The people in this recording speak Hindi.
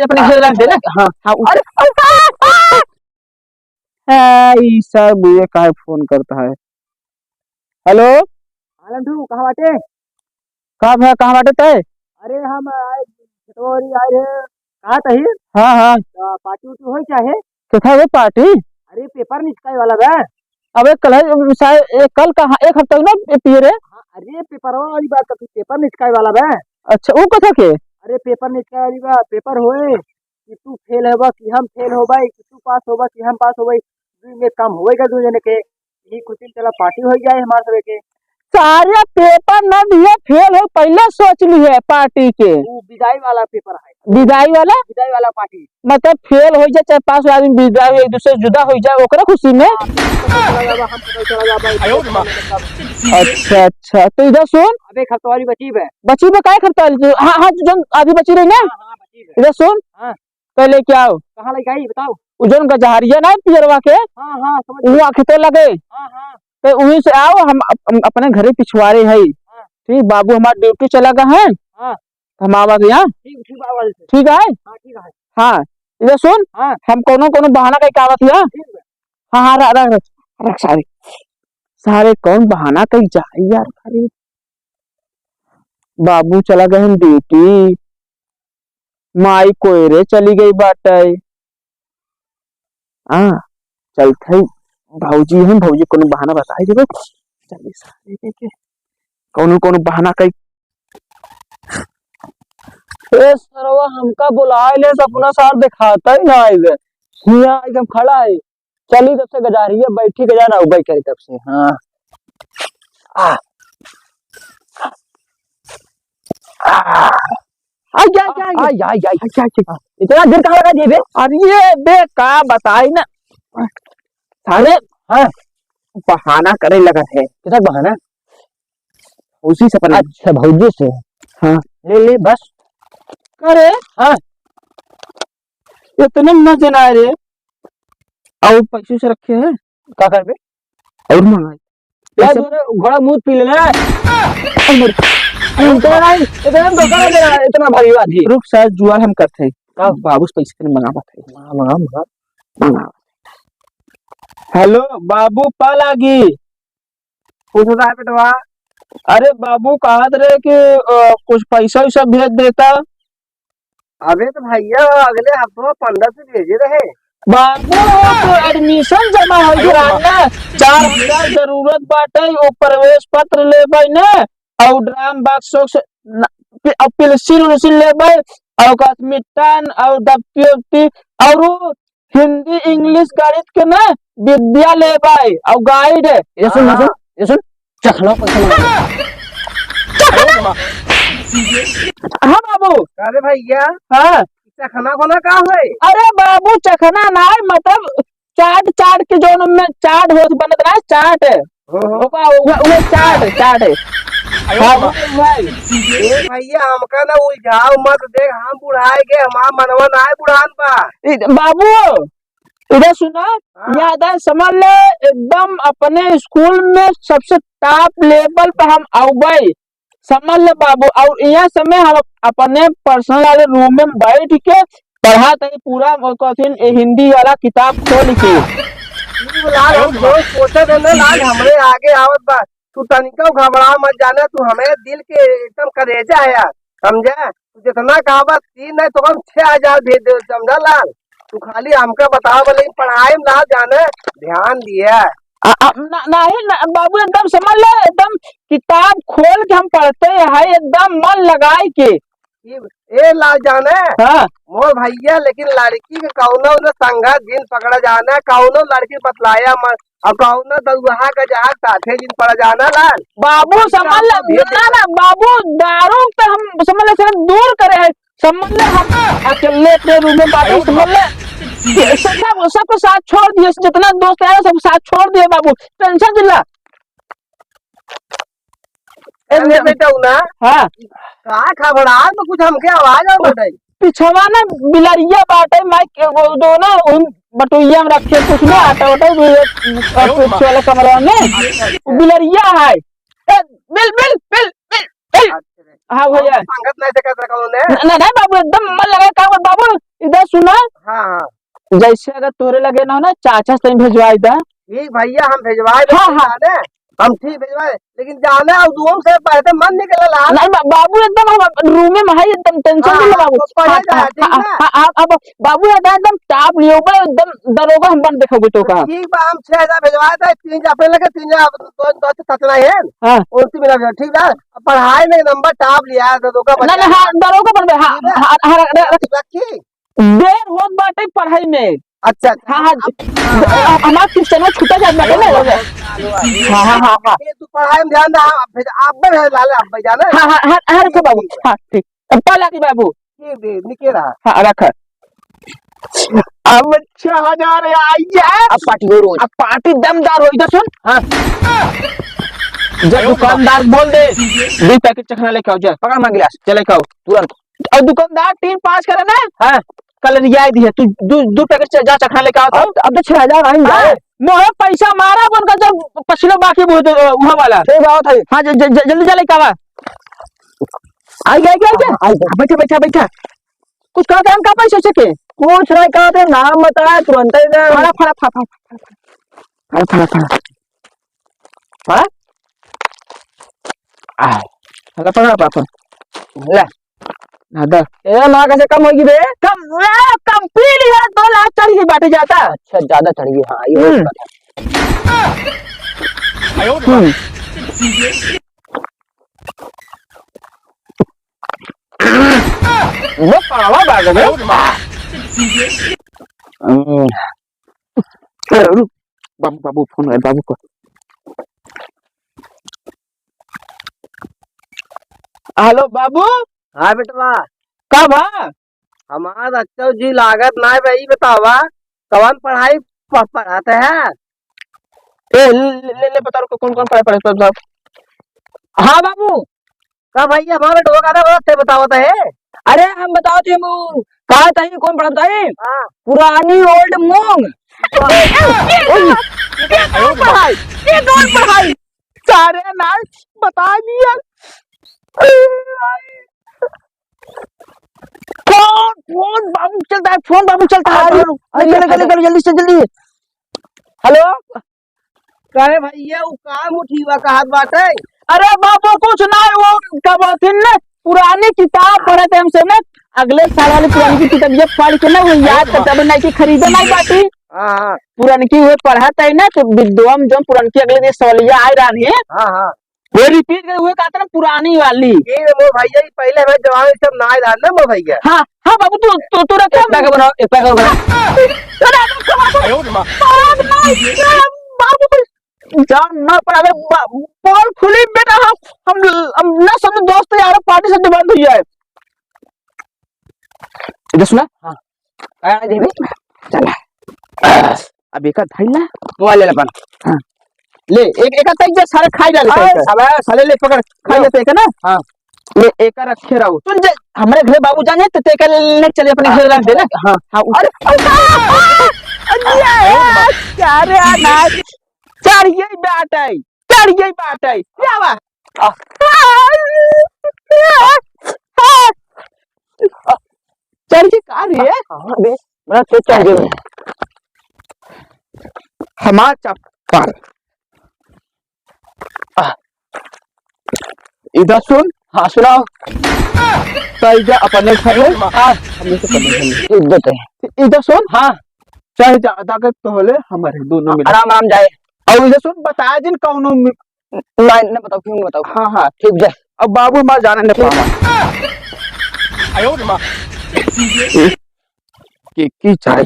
अपने घर रख देना। हाँ हाँ अरे ये सब ये काहे फोन करता है। हेलो लंठू कहाँ बाटे? कहाँ बाटे तय? अरे हम आए छतवारी आए हैं। कहाँ तही? हाँ हाँ पार्टी उटी हो चाहे? कैसा है पार्टी? अरे पेपर निचकाई वाला बे। अबे कल है शायद कल कहाँ एक हफ्ता हुआ ना पिए रे। हाँ, अरे पेपरवा वाली बात कर, पेपर निचकाई वाला बे। अच्छा वो कथा के? अरे पेपर निचकाई वाली बा, पेपर होए कि तू फेल होबा कि हम फेल होबाई, कि तू पास होबा कि हम पास होबाई, दू में काम होएगा दू जने के। यही कुछ दिन चला पार्टी हो जाए हमारे सबे के। सारे पेपर न दिए फेल हो पहले सोच ली है पार्टी के। वो विदाई वाला पेपर है, विदाई विदाई वाला पार्टी। मतलब फेल हो जाए चाहे पास हो आदमी विदाई एक दूसरे से जुदा हो जाए ओकरा खुशी में। अच्छा अच्छा तो इधर सुन। अबे खतवारी बची बे। बची में काय करता है? हाँ हाँ जो आधी बची रही ना। हाँ बची बे। इधर सुन। हाँ पहले क्या हो कहाँ लेके आई बताओ। उजन गजहरिया ना पियरवा के हाँ हाँ समझ वो आखे तो लगे हाँ हाँ तो वहीं से आओ हम अपने घरे पिछवाड़े है। हाँ ठीक बाबू हमारा ड्यूटी चला गया है। हाँ हम आवा यहाँ ठीक ठीक बाबा से। ठीक है। हाँ ठीक है। हाँ इधर सुन। हाँ हम कोनो कोनो बहाना कहीं आवत है। ठीक बे। हाँ हाँ रख रख रख सारे सारे कौन बहाना कहीं जाए यार। अरे बाबू चला गए हम ड्यूटी माई कोयरे चली गई बाटे। हाँ चलते भौजी हम भौजी कोनो बहाना बताए जब चलिए सारे के कोनो कोनो बहाना कई। ए सरवा हमका बुलाए ले अपना सार दिखाता ही ना आएगा यहाँ एकदम खड़ा है। चली तब से गजारिया बैठी गजा ना उबई करे तब से। हाँ आ इतना देर कहाँ लगा जी? अरे बे का बताई ना सारे। हाँ बहाना करे लगा है। कितना बहाना? उसी से पता। अच्छा भौजी से। हाँ ले ले बस करे। हाँ इतने न जना रे और पैसे से रखे हैं क्या कर बे और मंगाई घोड़ा मुंह पी लेना। इतना भारी बात है। रुक शायद जुआर हम करते हैं बाबू से पैसे के मंगावा थे। हेलो बाबू पा लागी कुछ होता है बेटवा? अरे बाबू कहा रहे कि कुछ पैसा वैसा भेज देता। अबे तो भैया अगले हफ्ते 15 से भेजे रहे। बाबू तो एडमिशन जमा हो गया ना 4,000 जरूरत बाटे वो प्रवेश पत्र लेबै ना और ड्राम बॉक्स और पेंसिल उसिल लेबै और मिटान और दप्ती और हिंदी इंग्लिश गणित के ना विद्या लेबै और गाइड। ये सुन चखना हाँ बाबू। अरे भैया हाँ चखना खोना का है? अरे बाबू चखना ना मतलब चाट चाट के जो में चाट हो बनत ना चाट वो चाट है। हाँ भैया हमका ना उलझाओ मत देख, हम बुढ़ाए के हमारा मनवा ना है बुढ़ान पा। बाबू इधर सुना। याद है समझ ले एकदम अपने स्कूल में सबसे टॉप लेवल पे हम आउबे समझ ले बाबू। और यहाँ समय हम अपने पर्सनल वाले रूम में बैठ के पढ़ा थे पूरा हिंदी वाला किताब खोल के। लाल हम दोस्त सोचे थे ना लाल हमरे आगे आवत बा, तू तनिका घबरा मत जाना, तू हमें दिल के एकदम करेजा है यार समझा। तू जितना कहा बस 3 नहीं तो हम 6,000 भेज दे समझा लाल। तू खाली हमका बताओ बोले पढ़ाई में ना जाने ध्यान दिया। नहीं बाबू एकदम समझ ले एकदम किताब खोल के हम पढ़ते हैं एकदम मन लगाए के। ए लाल जाने हाँ मोर भैया लेकिन लड़की के कौनो न संघर्ष जिन पकड़ा जाना कौनो लड़की बतलाया मत और कौनो दलुहा का जहाज साथे जिन पड़ जाना लाल। बाबू समझ ले ना बाबू दारू पे हम समझ ले दूर करे है समझ ले हम अकेले अपने रूम में बातें समझ ले सबको साथ छोड़ दिए जितना दोस्त है सब साथ छोड़ दिए बाबू टेंशन दिला। बेटा ना हाँ का खबरा तो कुछ हमके आवाज और बताई पिछवा ना बिलरिया बाटे माइक दो ना बटोइया में रखे कुछ ना आटा वाटा वाला कमरा में बिलरिया है। बिल बिल बिल बिल हाँ भैया संगत नहीं से कर नहीं बाबू एकदम मन लगा काम बाबू सुना, हाँ हाँ जैसे अगर तोरे लगे ना हो ना चाचा से भेजवाई दा। ठीक भैया हम भेजवाए हाँ, हाँ। जाने हम ठीक भेजवाए लेकिन जाने और दूम से पैसे मन निकले लाल नहीं बाबू एकदम हम रूम में है एकदम टेंशन हाँ, नहीं ले हाँ, बाबू। तो पढ़े हाँ, जाए, ठीक हाँ, ना? हाँ, हाँ, अब बाबू है एकदम टाप लियो बे, एकदम दरोगा हम बन देखोगे तो का। ठीक बा हम 6,000 भेजवाए थे 3,000 अपने लगे 3,000 दो सतना है हाँ, उनसे मिला ठीक है पढ़ाई में नंबर टॉप लिया है तो का नहीं हाँ दरोगा बनबे। हाँ, ठीक है? हाँ, हाँ, रखी देर होत बाटे पढ़ाई में। अच्छा हाँ, हाँ, हमारा ट्यूशन में छूटा जात बाटे ना। हाँ, हाँ, हाँ, हाँ, तू पढ़ाई में ध्यान दे आप भी भेज लाले आप भी जाने हाँ, हाँ, हाँ, हाँ, रखो बाबू। हाँ ठीक, अब पढ़ लाती बाबू। ठीक दे निकल रहा हाँ रख। अब 6,000 आई है। अब पार्टी हो रोज अब पार्टी दमदार हो इधर सुन। हाँ जब दुकानदार बोल दे 2 पैकेट चखना लेके आओ, जा पकड़ मैं गिलास चले आओ तुरंत। और दुकानदार 3-5 करे ना, हाँ कल रियायत है, तू 2 पैकेट जा चखना लेके आओ। अब तो 6,000 आई जाए मोहे पैसा मारा बन का जब पछिला बाकी वहाँ वाला। ठीक बात है हाँ जल्दी जा लेके आवा। आई गया बैठा बैठा बैठा। कुछ कहा था हम का पैसा सके पूछ रहे कहा थे नाम बताया तुरंत ही दे फड़ा फड़ा फड़ा फड़ा फड़ा फड़ा फड़ा आ पकड़ा पापा ले ना दा ए ना कैसे कम होगी बे कम पी लिया 2 लाख चढ़ गई बाटे जाता। अच्छा ज्यादा चढ़ गई हाँ ये वो पावा बाग में बाबू बाबू फोन है बाबू को। हेलो बाबू हाँ बेटवा कब हमारा अच्छा जी लागत ना है भाई बतावा कौन पढ़ाई पढ़ाते हैं ले बता रहा कौन कौन पढ़ाई पढ़ाई। हाँ बाबू का भैया हमारे ढोका ना बतावत है अरे हम बताओ थे कहा था कौन पढ़ाता है हाँ पुरानी ओल्ड मूंग। ये कौन पढ़ाई सारे नाम बता दिया। फोन फोन बाबू चलता है, फोन बाबू चलता है। निकल जल्दी से जल्दी। हेलो कहे भैया वो काम उठीवा कहा बात है अरे बाबू कुछ ना है, वो क्या बात है ना पुरानी किताब पढ़े थे हमसे ना अगले साल वाली पुरानी की किताब ये पढ़ के ना वो याद करता है नहीं कि खरीदे नहीं बाटी हाँ हाँ पुरानी की वो पढ़ाता है ना तो विद्वान जो पुरानी की अगले दिन सवालिया आ रही है हाँ हाँ वो रिपीट कर हुए कहते ना पुरानी वाली। ये मो भैया ये पहले हमें जवान सब ना ही डालना मो भैया हाँ हाँ बाबू तू रख पैकेट बनाओ एक पैकेट बनाओ बाबू जान ना पर अगर बॉल खुली बेटा हम ना सब दोस्त यार पार्टी से बंद हुई है। इधर सुना हाँ चला अब एक धैला मोबाइल ले अपन हाँ ले एक तक सारे खाई डाले साले ले पकड़ खाई लेते है ना। हाँ ले एक रखे रहो तुम हमारे घर बाबू जाने तो ते ले चले अपने घर रख दे ना। हाँ हाँ अरे क्या रे अनाज चढ़िए बात है क्या बा चढ़िए का रे हाँ बे मैं तो चल गई हमार चप्पल इधर सुन। हाँ सुनाओ तो अपने घर हाँ हमने तो कर इज्जत है इधर सुन। हाँ चाहे ज्यादा के पहले हमारे दोनों में आराम आराम जाए और इधर सुन बता जिन कौनो लाइन ने बताओ क्यों बताओ हाँ हाँ ठीक जाए अब बाबू हमारे जाने नहीं पावा की चाहे